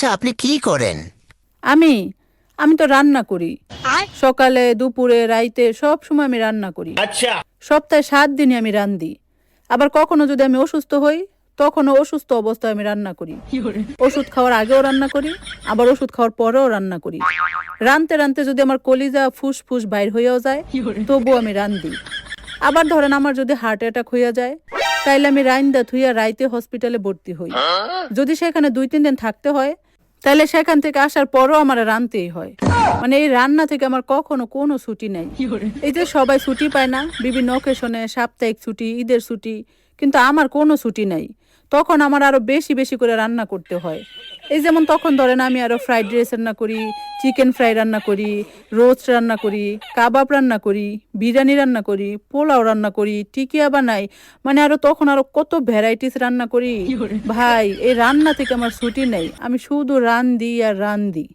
আচ্ছা, আপনি কি করেন? আমি আমি তো রান্না করি। সকালে, দুপুরে, রাইতে সব সময় আমি রান্না করি। সপ্তাহে 7 দিনই আমি রান্ধি। আবার কখনো যদি আমি অসুস্থ হই, তখনও অসুস্থ অবস্থায় আমি রান্না করি। ওষুধ খাওয়ার আগেও রান্না করি, আবার ওষুধ খাওয়ার পরেও রান্না করি। রানতে রানতে যদি আমার কলিজা ফুসফুস বাইর হইয়াও যায়, তবুও আমি রান্ধি। আবার ধরেন আমার যদি হার্ট অ্যাটাক হইয়া যায়, তাইলে আমি রাইন্দা থুইয়া রাইতে হসপিটালে ভর্তি হই। যদি সেখানে 2-3 দিন থাকতে হয়, তাহলে সেখান থেকে আসার পরও আমার রানতেই হয়। মানে এই রান্না থেকে আমার কখনো কোনো ছুটি নাই। এই যে সবাই ছুটি পায় না বিভিন্ন অকেশনে, সাপ্তাহিক ছুটি, ঈদের ছুটি, কিন্তু আমার কোনো ছুটি নাই। তখন আমার আরো বেশি বেশি করে রান্না করতে হয়। এই যেমন তখন ধরেন আমি আরো ফ্রাইড রাইস রান্না করি, চিকেন ফ্রাই রান্না করি, রোস্ট রান্না করি, কাবাব রান্না করি, বিরিয়ানি রান্না করি, পোলাও রান্না করি, টিকিয়া বানাই। মানে আরো তখন আরো কত ভ্যারাইটিস রান্না করি। ভাই, এই রান্না থেকে আমার ছুটি নেই। আমি শুধু রান্ধি আর রান্ধি।